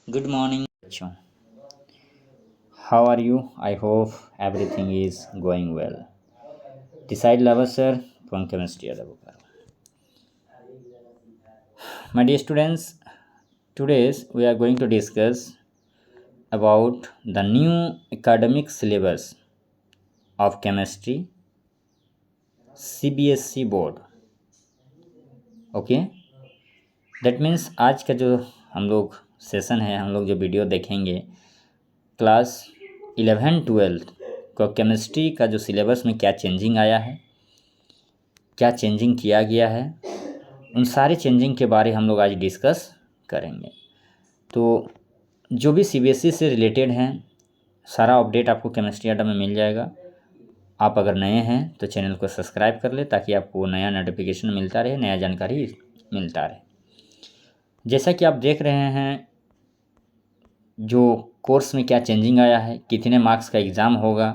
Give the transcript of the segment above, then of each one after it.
Good morning, बच्चों. How are you? I hope everything is going well. This side Lava sir from chemistry Adabukar. My dear students, today we are going to discuss about the new academic syllabus of chemistry CBSE board. Okay, that means आज का जो हम लोग session है, हम लोग जो video देखेंगे क्लास 11-12 को केमिस्ट्री का जो सिलेबस में क्या चेंजिंग आया है, क्या चेंजिंग किया गया है, उन सारे चेंजिंग के बारे हम लोग आज डिस्कस करेंगे। तो जो भी सीबीएसई से रिलेटेड हैं सारा अपडेट आपको केमिस्ट्री अड्डा में मिल जाएगा। आप अगर नए हैं तो चैनल को सब्सक्राइब कर ले ताकि आपको नया नोटिफिकेशन मिलता रहे, नया जानकारी मिलता रहे। जैसा कि आप देख रहे हैं जो कोर्स में क्या चेंजिंग आया है, कितने मार्क्स का एग्ज़ाम होगा,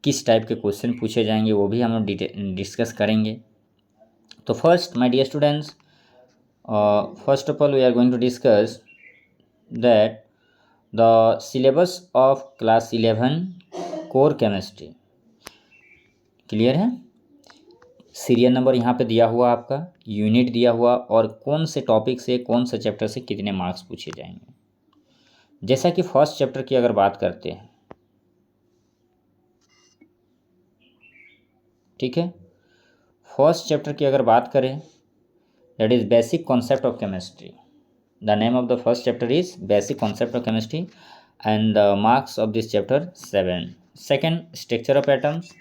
किस टाइप के क्वेश्चन पूछे जाएंगे, वो भी हम लोग डिस्कस करेंगे। तो first my dear students, first of all we are going to discuss that the syllabus of class 11 core chemistry. Clear है? सीरियल नंबर यहाँ पे दिया हुआ, आपका यूनिट दिया हुआ और कौन से टॉपिक से कौन से चैप्टर से कितने मार्क्स पूछे जाएंगे। जैसा कि फर्स्ट चैप्टर की अगर बात करते हैं, ठीक है, फर्स्ट चैप्टर की अगर बात करें that is basic concept of chemistry. The name of the first chapter is basic concept of chemistry and the marks of this chapter 7. Second, structure of atoms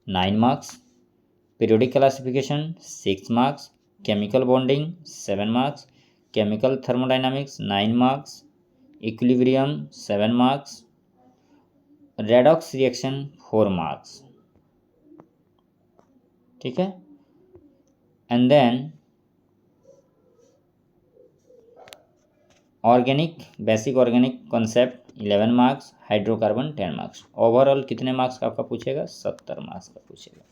9 marks, periodic classification 6 marks, chemical bonding 7 marks, chemical thermodynamics 9 marks, equilibrium 7 marks, redox reaction 4 marks. ठीक है, and then organic basic organic concept 11 marks, hydrocarbon 10 marks. Overall कितने marks का आपका पूछेगा? 70 marks का पूछेगा।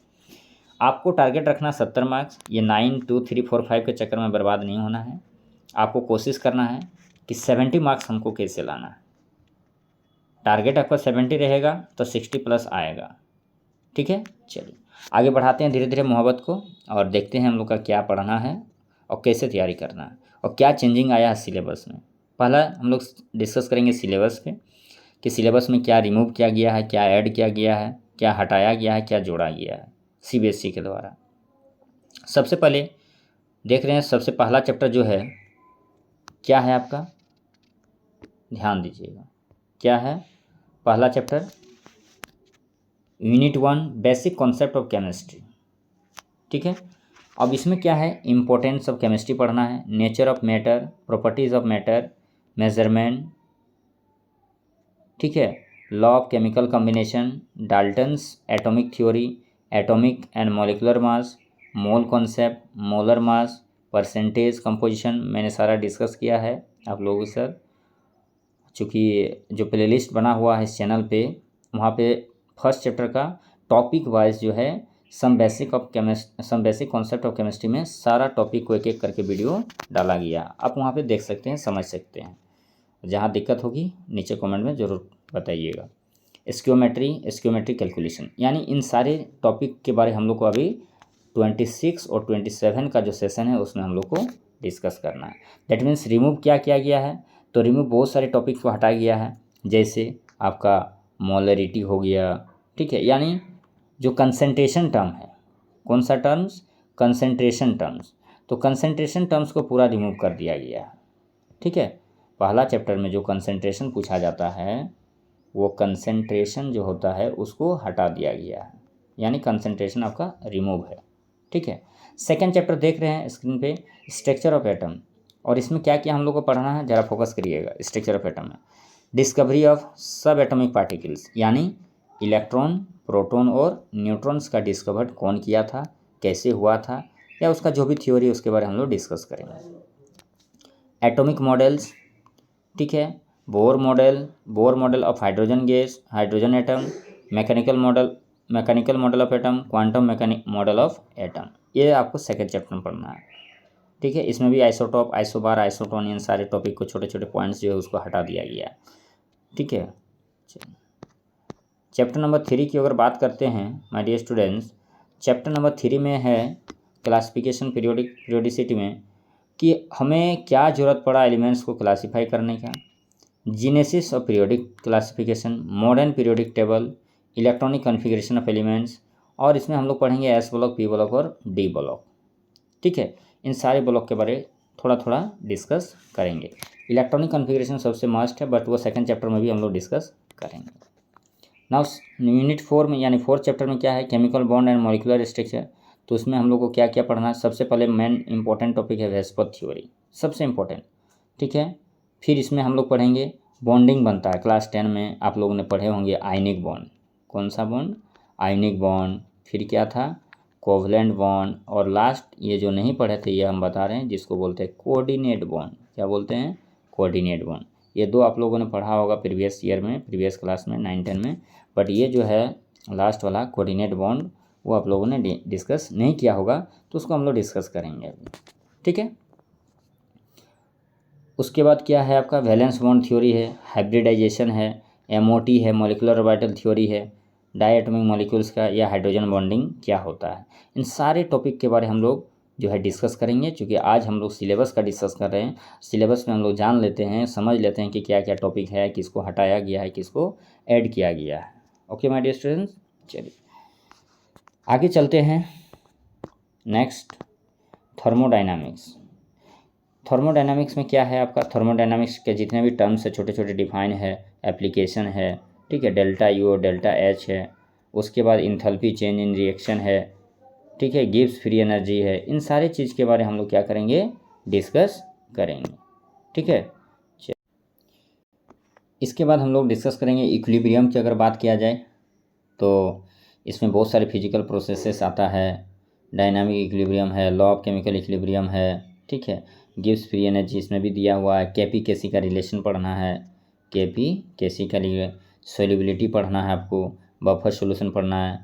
आपको target रखना 70 मार्क्स। ये 9, 2, 3, 4, 5 के चक्कर में बर्बाद नहीं होना है। आपको कोशिश करना है कि 70 मार्क्स हमको कैसे लाना है। टारगेट आपका 70 रहेगा तो 60 प्लस आएगा। ठीक है, चलिए आगे बढ़ाते हैं धीरे धीरे मोहब्बत को और देखते हैं हम लोग का क्या पढ़ना है और कैसे तैयारी करना है और क्या चेंजिंग आया है सिलेबस में। पहला हम लोग डिस्कस करेंगे सिलेबस पे कि सिलेबस में क्या रिमूव किया गया है, क्या ऐड किया गया है, क्या हटाया गया है, क्या जोड़ा गया है सीबीएसई के द्वारा। सबसे पहले देख रहे हैं, सबसे पहला चैप्टर जो है क्या है आपका, ध्यान दीजिएगा, क्या है पहला chapter? Unit 1 basic concept of chemistry. ठीक है, अब इसमें क्या है, इम्पोर्टेंस ऑफ केमिस्ट्री पढ़ना है, nature of matter, properties of matter, measurement, ठीक है, law of chemical combination, Dalton's atomic theory, atomic and molecular mass, mole concept, molar mass, percentage, composition, मैंने सारा डिस्कस किया है आप लोगों से सर। चूँकि जो प्लेलिस्ट बना हुआ है इस चैनल पे, वहाँ पे फर्स्ट चैप्टर का टॉपिक वाइज जो है some basic concept of chemistry में सारा टॉपिक को एक एक करके वीडियो डाला गया। आप वहाँ पे देख सकते हैं, समझ सकते हैं। जहाँ दिक्कत होगी नीचे कमेंट में ज़रूर बताइएगा। स्क्योमेट्री कैलकुलेशन, यानी इन सारे टॉपिक के बारे हम लोग को अभी 26 और 27 का जो सेशन है उसमें हम लोग को डिस्कस करना है। दैट मीन्स रिमूव क्या किया गया है, तो रिमूव बहुत सारे टॉपिक को हटाया गया है, जैसे आपका मोलरिटी हो गया, ठीक है, यानी जो कंसंट्रेशन टर्म है, कौन सा टर्म्स? Concentration terms. तो कंसंट्रेशन टर्म्स को पूरा रिमूव कर दिया गया है। ठीक है, पहला चैप्टर में जो कंसंट्रेशन पूछा जाता है वो कंसंट्रेशन जो होता है उसको हटा दिया गया है, यानी कंसंट्रेशन आपका रिमूव है। ठीक है, सेकेंड चैप्टर देख रहे हैं स्क्रीन पे, स्ट्रक्चर ऑफ एटम, और इसमें क्या क्या हम लोग को पढ़ना है, ज़रा फोकस करिएगा। स्ट्रक्चर ऑफ एटम में डिस्कवरी ऑफ सब एटॉमिक पार्टिकल्स, यानी इलेक्ट्रॉन, प्रोटॉन और न्यूट्रॉन्स का डिस्कवर कौन किया था, कैसे हुआ था, या उसका जो भी थ्योरी उसके बारे में हम लोग डिस्कस करेंगे। एटॉमिक मॉडल्स, ठीक है, Bohr model of hydrogen gas, hydrogen atom, mechanical model of atom, quantum mechanic model of atom, ये आपको सेकेंड चैप्टर में पढ़ना है। ठीक है। इसमें भी आइसोटॉप, आइसोबार, आइसोटोनियन सारे टॉपिक को छोटे छोटे पॉइंट्स जो है उसको हटा दिया गया है। ठीक है। चैप्टर नंबर 3 की अगर बात करते हैं my dear students, chapter number 3 में है क्लासिफिकेशन पीरियोडिसिटी में कि हमें क्या ज़रूरत पड़ा एलिमेंट्स को क्लासीफाई करने का, Genesis of periodic classification, modern periodic table, electronic configuration of elements, और इसमें हम लोग पढ़ेंगे एस ब्लॉक, पी ब्लॉक और डी ब्लॉक। ठीक है। इन सारे ब्लॉक के बारे थोड़ा थोड़ा डिस्कस करेंगे। इलेक्ट्रॉनिक कॉन्फ़िगरेशन सबसे मस्ट है, बट वो सेकंड चैप्टर में भी हम लोग डिस्कस करेंगे। नाउ यूनिट 4 में यानी 4th चैप्टर में क्या है, chemical bond and molecular structure. तो उसमें हम लोग को क्या क्या पढ़ना है, सबसे पहले मेन इंपॉर्टेंट टॉपिक है वेस्पर थ्योरी, सबसे इम्पोर्टेंट। ठीक है। फिर इसमें हम लोग पढ़ेंगे बॉन्डिंग बनता है, क्लास 10 में आप लोगों ने पढ़े होंगे आयनिक बॉन्ड। कौन सा बॉन्ड? Ionic bond. फिर क्या था? Covalent bond. और लास्ट ये जो नहीं पढ़े थे ये हम बता रहे हैं, जिसको बोलते हैं कोऑर्डिनेट बॉन्ड। क्या बोलते हैं? Coordinate bond. ये दो आप लोगों ने पढ़ा होगा प्रीवियस ईयर में, प्रीवियस क्लास में 9-10 में, बट ये जो है लास्ट वाला कोऑर्डिनेट बॉन्ड वो आप लोगों ने डिस्कस नहीं किया होगा, तो उसको हम लोग डिस्कस करेंगे अभी। ठीक है। उसके बाद क्या है आपका, वैलेंस बॉन्ड थ्योरी है, हाइब्रिडाइजेशन है, एमओटी है, मॉलिक्यूलर ऑर्बिटल थ्योरी है, डायटोमिक मॉलिक्यूल्स का या हाइड्रोजन बॉन्डिंग क्या होता है। इन सारे टॉपिक के बारे हम लोग जो है डिस्कस करेंगे, क्योंकि आज हम लोग सिलेबस का डिस्कस कर रहे हैं। सिलेबस में हम लोग जान लेते हैं, समझ लेते हैं कि क्या क्या टॉपिक है, किसको हटाया गया है, किसको ऐड किया गया है। ओके माय डियर स्टूडेंट्स, चलिए आगे चलते हैं। Next, thermodynamics. थर्मोडाइनामिक्स में क्या है आपका, थर्मोडाइनामिक्स के जितने भी टर्म्स है छोटे छोटे डिफाइन है, एप्लीकेशन है। ठीक है। डेल्टा यू और डेल्टा एच है। उसके बाद इंथैल्पी चेंज इन रिएक्शन है। ठीक है। गिब्स फ्री एनर्जी है। इन सारे चीज़ के बारे हम लोग क्या करेंगे, डिस्कस करेंगे। ठीक है। इसके बाद हम लोग डिस्कस करेंगे इक्विलिब्रियम की अगर बात किया जाए तो इसमें बहुत सारे फिजिकल प्रोसेसेस आता है। डायनामिक इक्विलिब्रियम है, लॉ ऑफ केमिकल इक्विलिब्रियम है। ठीक है। गिब्स फ्री एनर्जी इसमें भी दिया हुआ है। केपी केसी का रिलेशन पढ़ना है, केपी केसी का लिए सोल्युबिलिटी पढ़ना है आपको, बफर सॉल्यूशन पढ़ना है।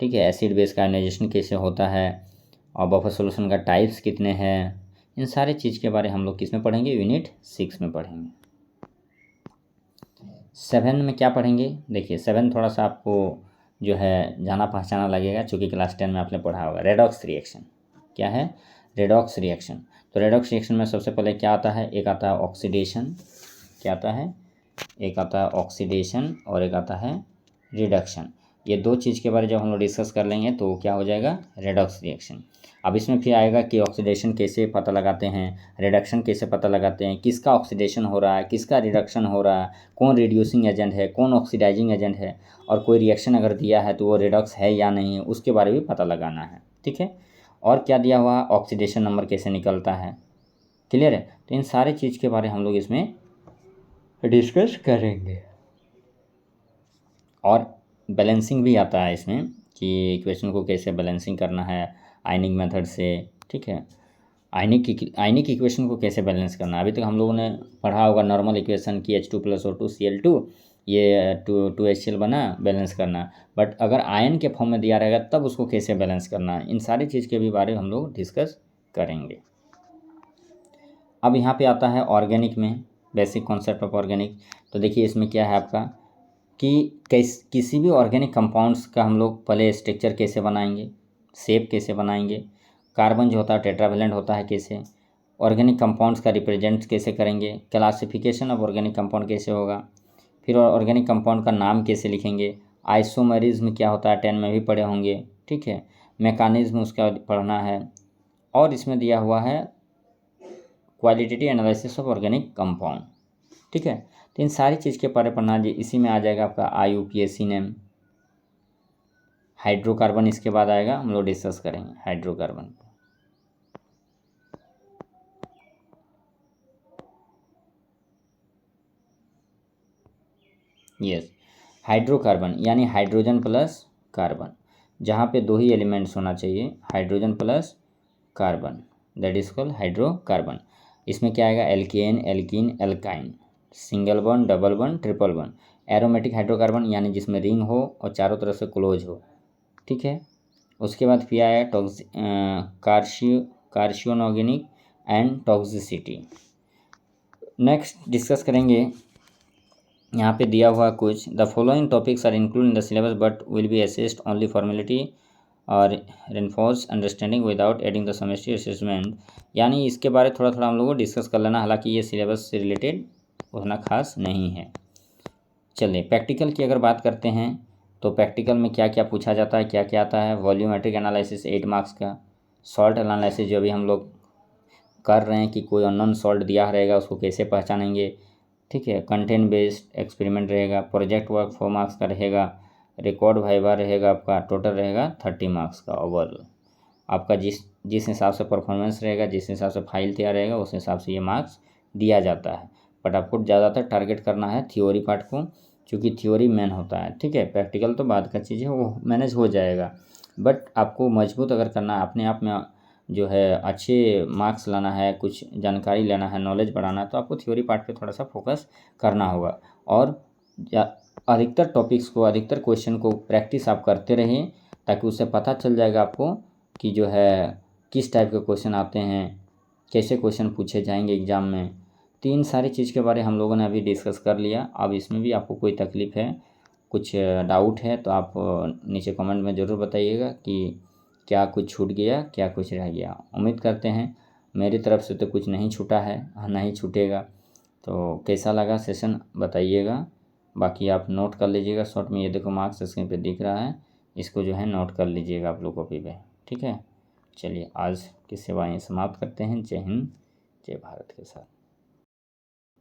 ठीक है। एसिड बेस का आयनाइजेशन कैसे होता है और बफर सॉल्यूशन का टाइप्स कितने हैं, इन सारे चीज़ के बारे हम लोग किस में पढ़ेंगे, यूनिट 6 में पढ़ेंगे। 7 में क्या पढ़ेंगे, देखिए 7 थोड़ा सा आपको जो है जाना पहचाना लगेगा, चूँकि क्लास 10 में आपने पढ़ा होगा। रेडॉक्स रिएक्शन क्या है, रेडॉक्स रिएक्शन। तो रेडॉक्स रिएक्शन में सबसे पहले क्या आता है, एक आता है ऑक्सीडेशन, क्या आता है, एक आता है ऑक्सीडेशन और एक आता है रिडक्शन। ये दो चीज़ के बारे में जब हम लोग डिस्कस कर लेंगे तो क्या हो जाएगा, रेडॉक्स रिएक्शन। अब इसमें फिर आएगा कि ऑक्सीडेशन कैसे पता लगाते हैं, रिडक्शन कैसे पता लगाते हैं, किसका ऑक्सीडेशन हो रहा है, किसका रिडक्शन हो रहा है, कौन रिड्यूसिंग एजेंट है, कौन ऑक्सीडाइजिंग एजेंट है, और कोई रिएक्शन अगर दिया है तो वो रिडॉक्स है या नहीं है, उसके बारे में भी पता लगाना है। ठीक है। और क्या दिया हुआ, ऑक्सीडेशन नंबर कैसे निकलता है। क्लियर है। तो इन सारे चीज़ के बारे में हम लोग इसमें डिस्कस करेंगे। और बैलेंसिंग भी आता है इसमें कि इक्वेशन को कैसे बैलेंसिंग करना है आयनिक मेथड से। ठीक है। आयनिक इक्वेशन को कैसे बैलेंस करना है, अभी तक हम लोगों ने पढ़ा होगा नॉर्मल इक्वेशन की H2+O2Cl2, ये 2HCl बना, बैलेंस करना। बट अगर आयन के फॉर्म में दिया रहेगा तब उसको कैसे बैलेंस करना है, इन सारी चीज़ के भी बारे में हम लोग डिस्कस करेंगे। अब यहाँ पे आता है ऑर्गेनिक में, बेसिक कॉन्सेप्ट ऑफ ऑर्गेनिक। तो देखिए इसमें क्या है आपका कि किसी भी ऑर्गेनिक कंपाउंड्स का हम लोग पहले स्ट्रक्चर कैसे बनाएंगे, शेप कैसे बनाएंगे, कार्बन जो होता है टेट्रावेलेंट होता है कैसे, ऑर्गेनिक कंपाउंड्स का रिप्रेजेंट कैसे करेंगे, क्लासिफिकेशन ऑफ ऑर्गेनिक कंपाउंड कैसे होगा, फिर ऑर्गेनिक कंपाउंड का नाम कैसे लिखेंगे, आइसोमेरिज्म क्या होता है 10 में भी पढ़े होंगे। ठीक है। मैकेनिज्म उसका पढ़ना है। और इसमें दिया हुआ है qualitative analysis of organic compound. ठीक है। तो इन सारी चीज़ के बारे पढ़ना, इसी में आ जाएगा आपका IUPAC नेम। हाइड्रोकार्बन इसके बाद आएगा, हम लोग डिस्कस करेंगे हाइड्रोकार्बन। यस, हाइड्रोकार्बन यानी हाइड्रोजन प्लस कार्बन, जहाँ पे दो ही एलिमेंट्स होना चाहिए, hydrogen plus carbon, that is called hydrocarbon. इसमें क्या आएगा, alkane, alkene, alkyne, single one, double one, triple one. Aromatic hydrocarbon यानी जिसमें रिंग हो और चारों तरफ से क्लोज हो। ठीक है। उसके बाद फिर आया carcinogenic and toxicity. Next discuss करेंगे, यहाँ पे दिया हुआ कुछ, the following topics are include in the syllabus but will be assessed only formality और reinforce understanding without adding the semester assessment. यानी इसके बारे थोड़ा थोड़ा हम लोग को डिस्कस कर लेना, हालांकि ये सिलेबस से रिलेटेड उतना खास नहीं है। चलिए प्रैक्टिकल की अगर बात करते हैं तो प्रैक्टिकल में क्या क्या पूछा जाता है, क्या क्या आता है। वॉल्यूमेट्रिक एनालिसिस 8 मार्क्स का, सॉल्ट एनालिसिस जो अभी हम लोग कर रहे हैं कि कोई अननोन सॉल्ट दिया रहेगा उसको कैसे पहचानेंगे, ठीक है। कंटेंट बेस्ड एक्सपेरिमेंट रहेगा। प्रोजेक्ट वर्क 4 मार्क्स का रहेगा। रिकॉर्ड वाइवा रहेगा आपका, टोटल रहेगा 30 मार्क्स का ओवरऑल। आपका जिस हिसाब से परफॉर्मेंस रहेगा, जिस हिसाब से फाइल तैयार रहेगा, उस हिसाब से ये मार्क्स दिया जाता है। बट आपको ज़्यादातर टारगेट करना है थ्योरी पार्ट को, क्योंकि थ्योरी मेन होता है, ठीक है। प्रैक्टिकल तो बाद का चीज़ है, वो मैनेज हो जाएगा। बट आपको मजबूत अगर करना है, अपने आप में जो है अच्छे मार्क्स लाना है, कुछ जानकारी लेना है, नॉलेज बढ़ाना है, तो आपको थ्योरी पार्ट पे थोड़ा सा फोकस करना होगा। और अधिकतर टॉपिक्स को, अधिकतर क्वेश्चन को प्रैक्टिस आप करते रहें, ताकि उससे पता चल जाएगा आपको कि जो है किस टाइप के क्वेश्चन आते हैं, कैसे क्वेश्चन पूछे जाएंगे एग्ज़ाम में। तो इन सारी चीज़ के बारे हम लोगों ने अभी डिस्कस कर लिया। अब इसमें भी आपको कोई तकलीफ़ है, कुछ डाउट है, तो आप नीचे कमेंट में ज़रूर बताइएगा कि क्या कुछ छूट गया, क्या कुछ रह गया। उम्मीद करते हैं मेरी तरफ से तो कुछ नहीं छूटा है, नहीं छूटेगा। तो कैसा लगा सेशन बताइएगा। बाकी आप नोट कर लीजिएगा शॉर्ट में, ये देखो मार्क्स स्क्रीन पे दिख रहा है, इसको जो है नोट कर लीजिएगा आप लोग कॉपी पे, ठीक है। चलिए आज की सेवाएं समाप्त करते हैं। जय हिंद, जय भारत के साथ।